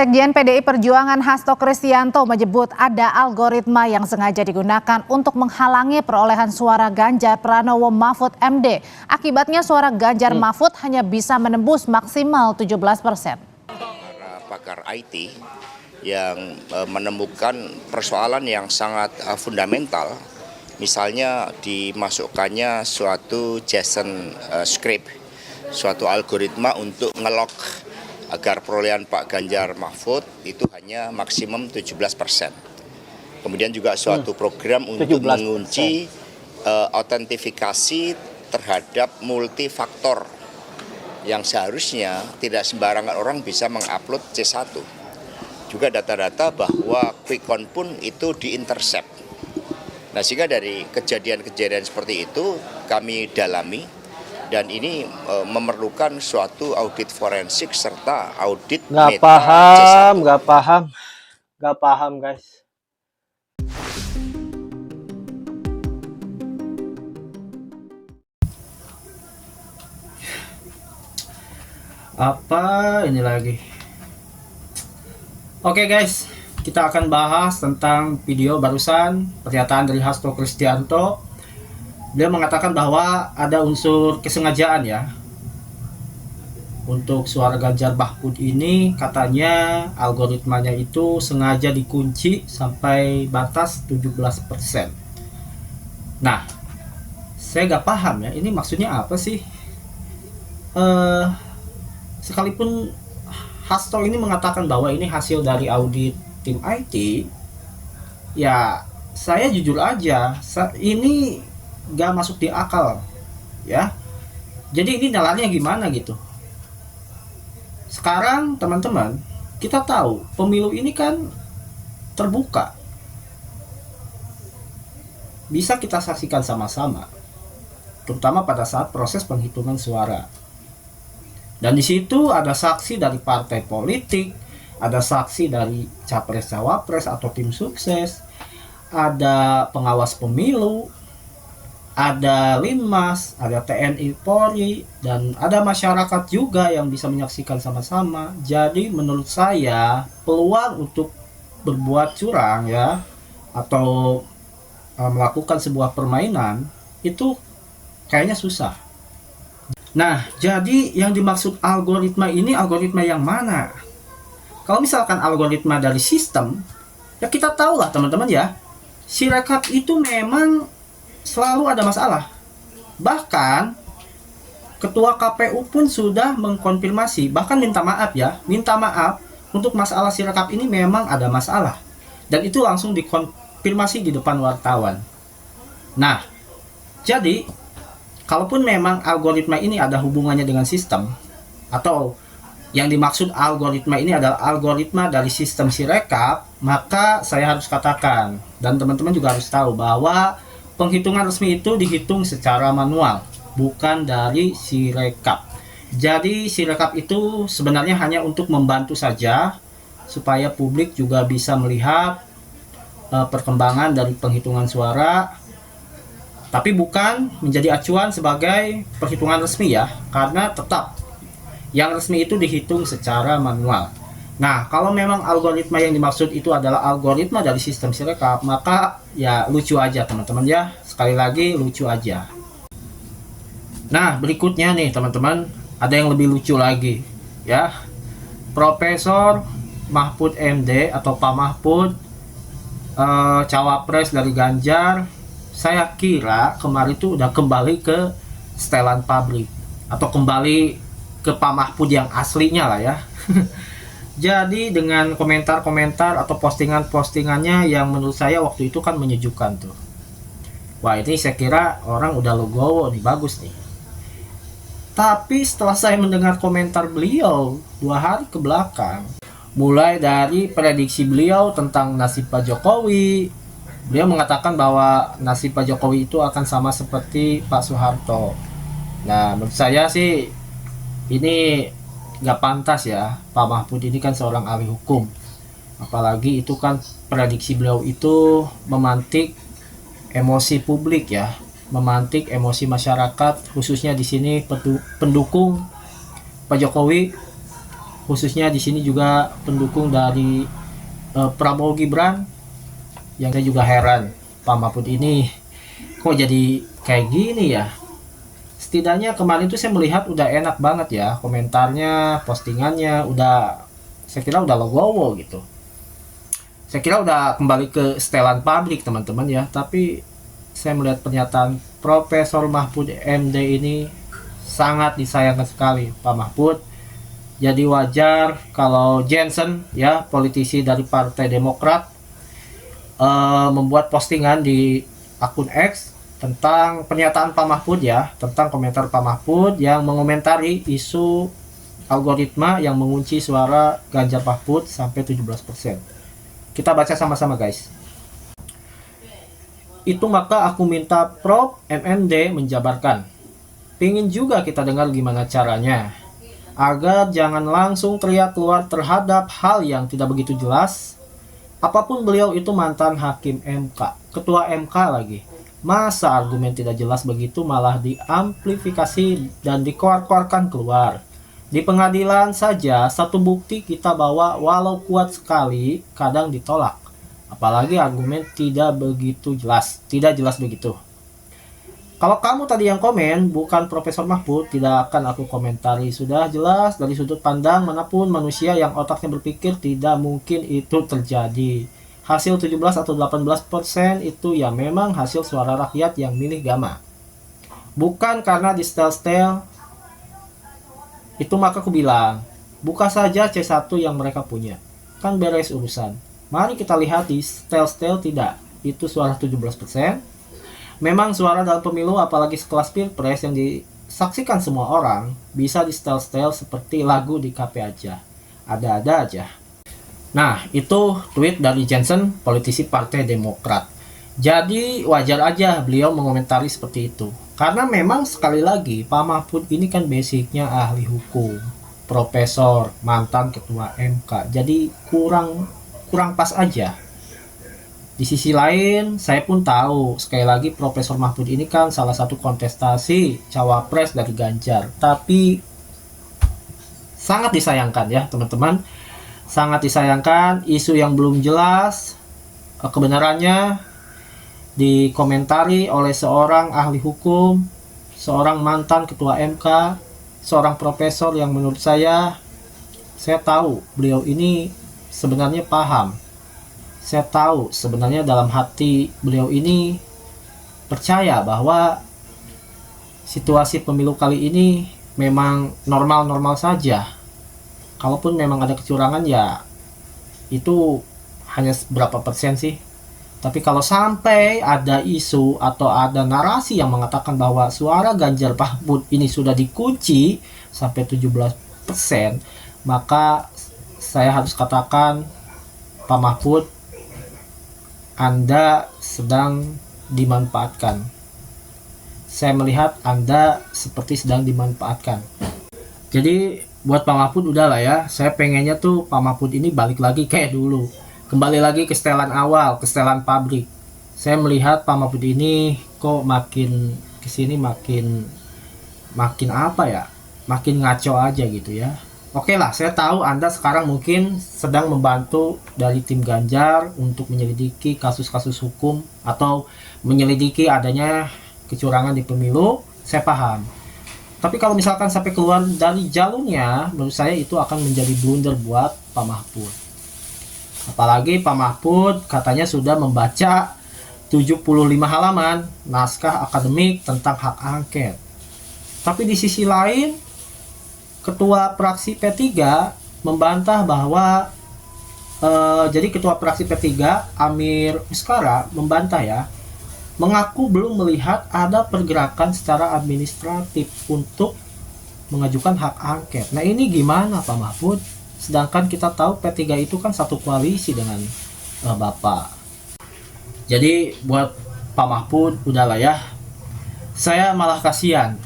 Sekjen PDI Perjuangan Hasto Kristianto menyebut ada algoritma yang sengaja digunakan untuk menghalangi perolehan suara Ganjar Pranowo Mahfud MD. Akibatnya suara Ganjar Mahfud hanya bisa menembus maksimal 17%. Para pakar IT yang menemukan persoalan yang sangat fundamental, misalnya dimasukkannya suatu JSON script, suatu algoritma untuk ngelok agar perolehan Pak Ganjar Mahfud itu hanya maksimum 17%. Kemudian juga suatu program untuk mengunci autentifikasi terhadap multifaktor yang seharusnya tidak sembarangan orang bisa mengupload C1. Juga data-data bahwa quick count pun itu diintercept. Nah, sehingga dari kejadian-kejadian seperti itu kami dalami. Dan ini memerlukan suatu audit forensik serta audit Nggak paham guys. Apa ini lagi? Oke guys, kita akan bahas tentang video barusan pernyataan dari Hasto Kristianto. Dia mengatakan bahwa ada unsur kesengajaan ya. Untuk suara Ganjar Mahfud ini katanya algoritmanya itu sengaja dikunci sampai batas 17%. Nah, saya nggak paham ya, ini maksudnya apa sih? Sekalipun Hasto ini mengatakan bahwa ini hasil dari audit tim IT, ya saya jujur aja, ini gak masuk di akal ya. Jadi ini nalarnya gimana gitu. Sekarang teman-teman, kita tahu pemilu ini kan terbuka, bisa kita saksikan sama-sama, terutama pada saat proses penghitungan suara. Dan di situ ada saksi dari partai politik, ada saksi dari capres-cawapres atau tim sukses, ada pengawas pemilu, ada Linmas, ada TNI Polri, dan ada masyarakat juga yang bisa menyaksikan sama-sama. Jadi menurut saya peluang untuk berbuat curang ya, atau melakukan sebuah permainan itu kayaknya susah. Nah, jadi yang dimaksud algoritma ini algoritma yang mana? Kalau misalkan algoritma dari sistem, ya kita tahu lah teman-teman ya, Sirekap itu memang selalu ada masalah. Bahkan ketua KPU pun sudah mengkonfirmasi, bahkan minta maaf ya, minta maaf untuk masalah Sirekap ini memang ada masalah. Dan itu langsung dikonfirmasi di depan wartawan. Nah, jadi kalaupun memang algoritma ini ada hubungannya dengan sistem, atau yang dimaksud algoritma ini adalah algoritma dari sistem Sirekap, maka saya harus katakan, dan teman-teman juga harus tahu bahwa penghitungan resmi itu dihitung secara manual, bukan dari Sirekap. Jadi Sirekap itu sebenarnya hanya untuk membantu saja, supaya publik juga bisa melihat perkembangan dari penghitungan suara, tapi bukan menjadi acuan sebagai perhitungan resmi ya, karena tetap yang resmi itu dihitung secara manual. Nah, kalau memang algoritma yang dimaksud itu adalah algoritma dari sistem Sirekap, maka ya lucu aja teman-teman ya. Sekali lagi lucu aja. Nah, berikutnya nih teman-teman, ada yang lebih lucu lagi ya. Profesor Mahfud MD atau Pak Mahfud, cawapres dari Ganjar, saya kira kemarin itu udah kembali ke setelan pabrik, atau kembali ke Pak Mahfud yang aslinya lah ya. Jadi dengan komentar-komentar atau postingan-postingannya yang menurut saya waktu itu kan menyejukkan tuh. Wah, ini saya kira orang udah legowo nih, bagus nih. Tapi setelah saya mendengar komentar beliau 2 hari ke belakang, mulai dari prediksi beliau tentang nasib Pak Jokowi, beliau mengatakan bahwa nasib Pak Jokowi itu akan sama seperti Pak Soeharto. Nah, menurut saya sih ini nggak pantas ya. Pak Mahfud ini kan seorang ahli hukum, apalagi itu kan prediksi beliau itu memantik emosi publik ya, memantik emosi masyarakat, khususnya di sini pendukung Pak Jokowi khususnya di sini juga pendukung dari Prabowo Gibran, yang saya juga heran, Pak Mahfud ini kok jadi kayak gini ya. Setidaknya kemarin itu saya melihat udah enak banget ya, komentarnya, postingannya udah, saya kira udah legowo gitu. Saya kira udah kembali ke setelan pabrik teman-teman ya, tapi saya melihat pernyataan Profesor Mahfud MD ini sangat disayangkan sekali Pak Mahfud. Jadi wajar kalau Jensen ya, politisi dari Partai Demokrat, membuat postingan di akun X tentang pernyataan Pak Mahfud ya, tentang komentar Pak Mahfud yang mengomentari isu algoritma yang mengunci suara Ganjar Mahfud sampai 17%. Kita baca sama-sama guys. Itu maka aku minta Prof MMD menjabarkan. Pingin juga kita dengar gimana caranya, agar jangan langsung teriak keluar terhadap hal yang tidak begitu jelas. Apapun beliau itu mantan hakim MK, ketua MK lagi. Masa argumen tidak jelas begitu malah diamplifikasi dan dikeluarkan keluar. Di pengadilan saja satu bukti kita bawa walau kuat sekali kadang ditolak. Apalagi argumen tidak begitu jelas, tidak jelas begitu. Kalau kamu tadi yang komen, bukan Profesor Mahfud, tidak akan aku komentari. Sudah jelas dari sudut pandang manapun manusia yang otaknya berpikir tidak mungkin itu terjadi. Hasil 17 atau 18% itu ya memang hasil suara rakyat yang milih Gama. Bukan karena di setel-setel. Itu maka aku bilang, buka saja C1 yang mereka punya. Kan beres urusan. Mari kita lihat di setel-setel tidak. Itu suara 17%. Memang suara dalam pemilu apalagi sekelas pilpres yang disaksikan semua orang bisa di setel-setel seperti lagu di kafe aja. Ada-ada aja. Nah, itu tweet dari Jensen, politisi Partai Demokrat. Jadi wajar aja beliau mengomentari seperti itu. Karena memang sekali lagi Pak Mahfud ini kan basicnya ahli hukum, profesor, mantan ketua MK. Jadi kurang pas aja. Di sisi lain, saya pun tahu, sekali lagi Profesor Mahfud ini kan salah satu kontestasi cawapres dari Ganjar. Tapi sangat disayangkan ya teman-teman. Sangat disayangkan isu yang belum jelas kebenarannya dikomentari oleh seorang ahli hukum, seorang mantan ketua MK, seorang profesor yang menurut saya tahu beliau ini sebenarnya paham. Saya tahu sebenarnya dalam hati beliau ini percaya bahwa situasi pemilu kali ini memang normal-normal saja. Kalaupun memang ada kecurangan ya itu hanya berapa persen sih. Tapi kalau sampai ada isu atau ada narasi yang mengatakan bahwa suara Ganjar Mahfud ini sudah dikunci sampai 17%, maka saya harus katakan Pak Mahfud, Anda sedang dimanfaatkan. Saya melihat Anda seperti sedang dimanfaatkan. Jadi buat Pak Mahfud udahlah ya, saya pengennya tuh Pak Mahfud ini balik lagi kayak dulu. Kembali lagi ke setelan awal, ke setelan pabrik. Saya melihat Pak Mahfud ini kok makin kesini makin apa ya, makin ngaco aja gitu ya. Oke lah, saya tahu Anda sekarang mungkin sedang membantu dari tim Ganjar untuk menyelidiki kasus-kasus hukum atau menyelidiki adanya kecurangan di pemilu, saya paham. Tapi kalau misalkan sampai keluar dari jalurnya, menurut saya itu akan menjadi blunder buat Pak Mahfud. Apalagi Pak Mahfud katanya sudah membaca 75 halaman naskah akademik tentang hak angket. Tapi di sisi lain, Ketua Fraksi P3 membantah bahwa jadi Ketua Fraksi P3 Amir Uskara membantah ya, mengaku belum melihat ada pergerakan secara administratif untuk mengajukan hak angket. Nah ini gimana Pak Mahfud? Sedangkan kita tahu P3 itu kan satu koalisi dengan Bapak. Jadi buat Pak Mahfud udahlah ya. Saya malah kasihan.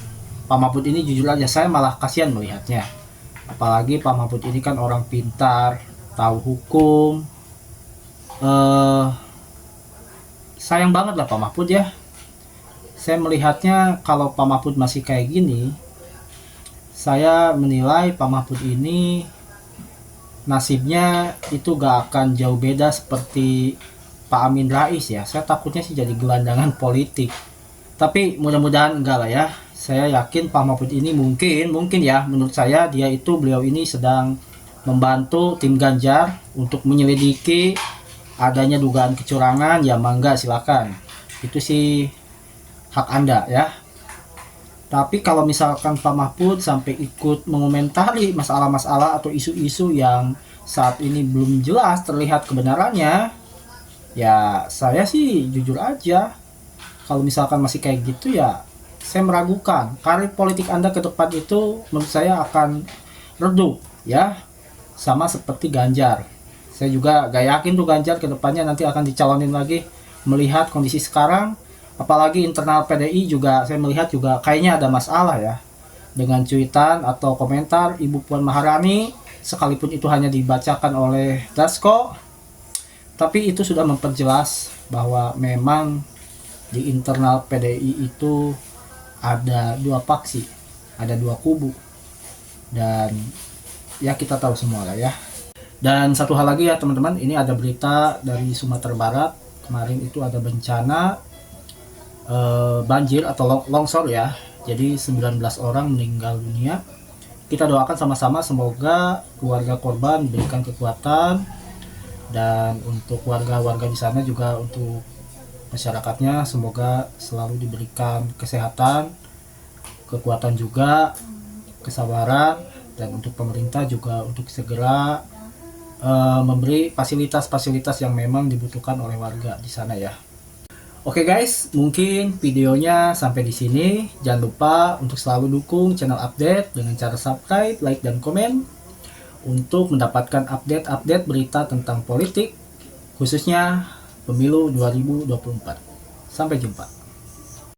Pak Mahfud ini jujur aja saya malah kasihan melihatnya. Apalagi Pak Mahfud ini kan orang pintar, tahu hukum. Sayang banget lah Pak Mahfud ya. Saya melihatnya kalau Pak Mahfud masih kayak gini, saya menilai Pak Mahfud ini nasibnya itu gak akan jauh beda seperti Pak Amin Rais ya. Saya takutnya sih jadi gelandangan politik. Tapi mudah-mudahan enggak lah ya. Saya yakin Pak Mahfud ini mungkin ya, menurut saya beliau ini sedang membantu tim Ganjar untuk menyelidiki adanya dugaan kecurangan. Ya mangga silakan. Itu sih hak Anda ya. Tapi kalau misalkan Pak Mahfud sampai ikut mengomentari masalah-masalah atau isu-isu yang saat ini belum jelas terlihat kebenarannya, ya saya sih jujur aja, kalau misalkan masih kayak gitu ya saya meragukan karir politik Anda ke depan itu menurut saya akan redup ya, sama seperti Ganjar. Saya juga gak yakin tuh Ganjar ke depannya nanti akan dicalonin lagi, melihat kondisi sekarang. Apalagi internal PDI juga saya melihat juga kayaknya ada masalah ya, dengan cuitan atau komentar Ibu Puan Maharani, sekalipun itu hanya dibacakan oleh Dasko, tapi itu sudah memperjelas bahwa memang di internal PDI itu ada dua faksi, ada dua kubu, dan ya kita tahu semua lah ya. Dan satu hal lagi ya teman-teman, ini ada berita dari Sumatera Barat, kemarin itu ada bencana banjir atau longsor ya, jadi 19 orang meninggal dunia. Kita doakan sama-sama semoga keluarga korban diberikan kekuatan, dan untuk warga-warga di sana juga, untuk masyarakatnya semoga selalu diberikan kesehatan, kekuatan juga, kesabaran, dan untuk pemerintah juga untuk segera memberi fasilitas-fasilitas yang memang dibutuhkan oleh warga di sana ya. Oke guys, mungkin videonya sampai di sini. Jangan lupa untuk selalu dukung channel update dengan cara subscribe, like, dan komen untuk mendapatkan update-update berita tentang politik, khususnya pemilu 2024. Sampai jumpa.